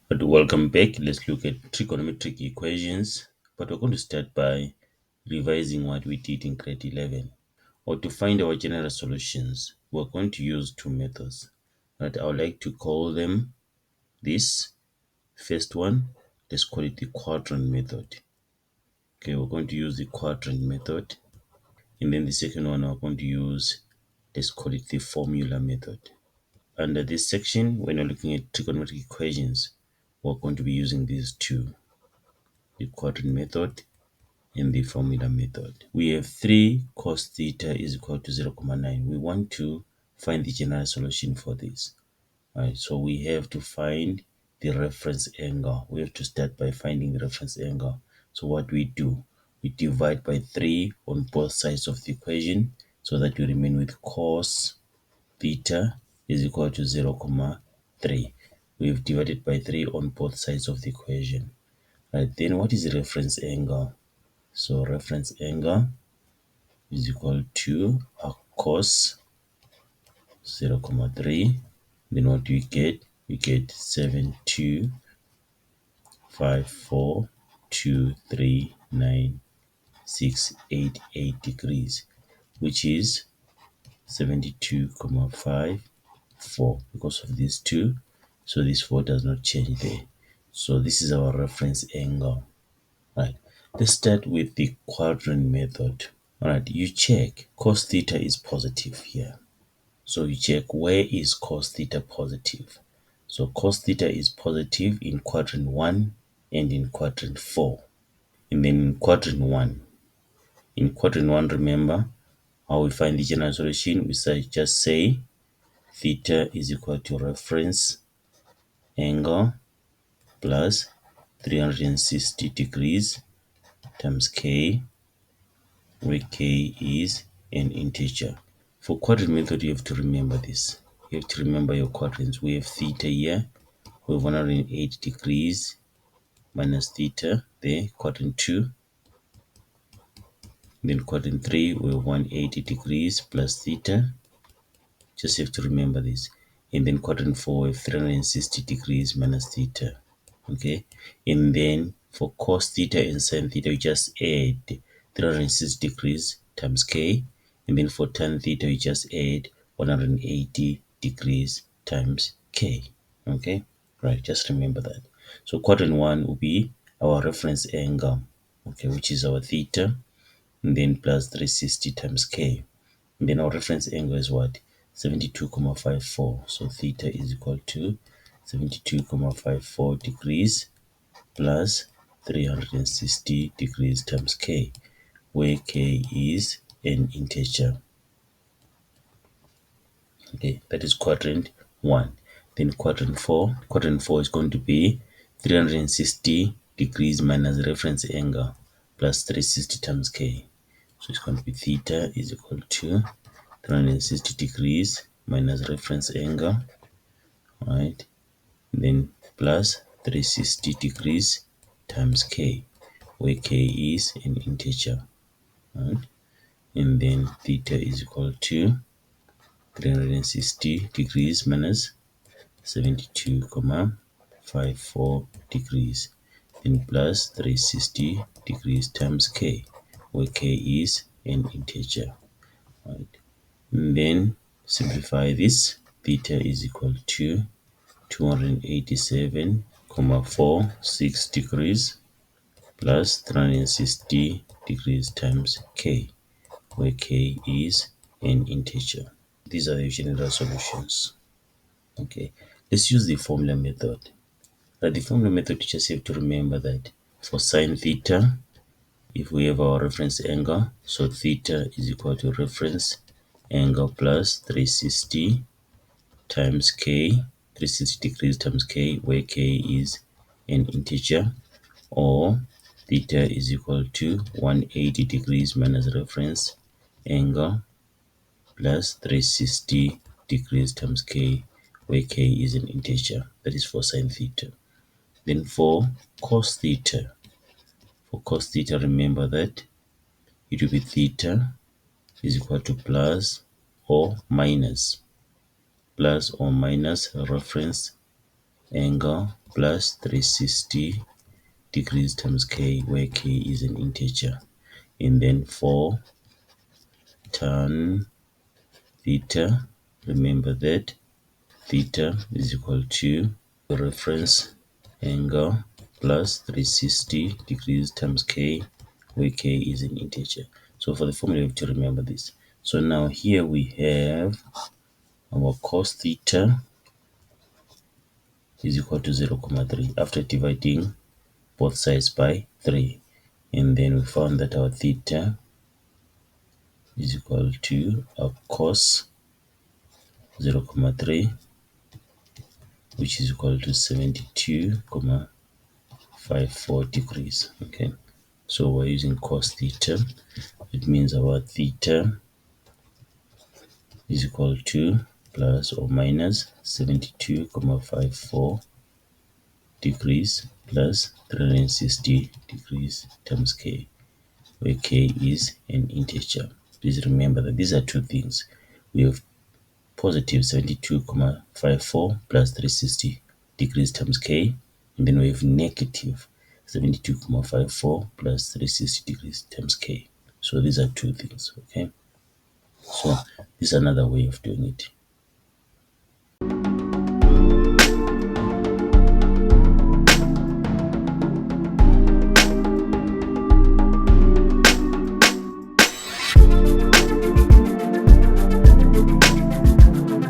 But welcome back. Let's look at trigonometric equations. But we're going to start by revising what we did in grade 11. Or to find our general solutions, we're going to use two methods. But I would like to call them this. First one, let's call it the quadrant method. Okay, we're going to use the quadrant method. And then the second one, we're going to use, let's call it the formula method. Under this section, when you're looking at trigonometric equations, we're going to be using these two, the quadrant method and the formula method. We have 3 cos theta is equal to 0,9. We want to find the general solution for this. Right, so we have to find the reference angle. We have to start by finding the reference angle. So what we do, we divide by 3 on both sides of the equation so that we remain with cos theta is equal to 0,3. We've divided by 3 on both sides of the equation. Right, then what is the reference angle? So reference angle is equal to a cos 0,3. Then what do we get? We get 72.54239688 degrees, which is 72.54 because of these two. So this 4 does not change there. So this is our reference angle. Right. Let's start with the quadrant method. Alright, you check cos theta is positive here. So you check where is cos theta positive. So cos theta is positive in quadrant 1 and in quadrant 4. And then in quadrant 1. In quadrant 1, remember how we find the general solution? We just say theta is equal to reference angle plus 360 degrees times k, where k is an integer. For quadrant method, you have to remember this. You have to remember your quadrants. We have theta here. We have 180 degrees minus theta there, quadrant 2. Then quadrant 3, we have 180 degrees plus theta. Just have to remember this. And then quadrant 4, we have 360 degrees minus theta. Okay. And then for cos theta and sin theta, we just add 360 degrees times k. And then for tan theta, we just add 180 degrees times k. Okay. Right. Just remember that. So quadrant 1 will be our reference angle. Okay. Which is our theta. And then plus 360 times k. And then our reference angle is what? 72.54. So theta is equal to 72.54 degrees plus 360 degrees times k, where k is an integer. Okay, that is quadrant 1. Then quadrant 4. Quadrant 4 is going to be 360 degrees minus reference angle plus 360 times k. So it's going to be theta is equal to 360 degrees minus reference angle, right? Then plus 360 degrees times k, where k is an integer, right? And then theta is equal to 360 degrees minus 72.54 degrees, then plus 360 degrees times k, where k is an integer, right? And then simplify this. Theta is equal to 287.46 degrees plus 360 degrees times k, where k is an integer. These are the general solutions. Okay, let's use the formula method. The formula method, you just have to remember that for sine theta, if we have our reference angle, so theta is equal to reference angle plus 360 times k, 360 degrees times k, where k is an integer, or theta is equal to 180 degrees minus reference angle plus 360 degrees times k, where k is an integer. That is for sine theta. Then for cos theta, remember that it will be theta is equal to plus or minus reference angle plus 360 degrees times k, where k is an integer, and then 4 tan theta. Remember that theta is equal to the reference angle plus 360 degrees times k, where k is an integer. So for the formula, you have to remember this. So now here we have our cos theta is equal to 0,3 after dividing both sides by 3. And then we found that our theta is equal to our cos 0,3, which is equal to 72,54 degrees. Okay, so we're using cos theta. It means our theta is equal to plus or minus 72,54 degrees plus 360 degrees times k, where k is an integer. Please remember that these are two things. We have positive 72,54 plus 360 degrees times k, and then we have negative 72,54 plus 360 degrees times k. So these are two things. Okay, so this is another way of doing it.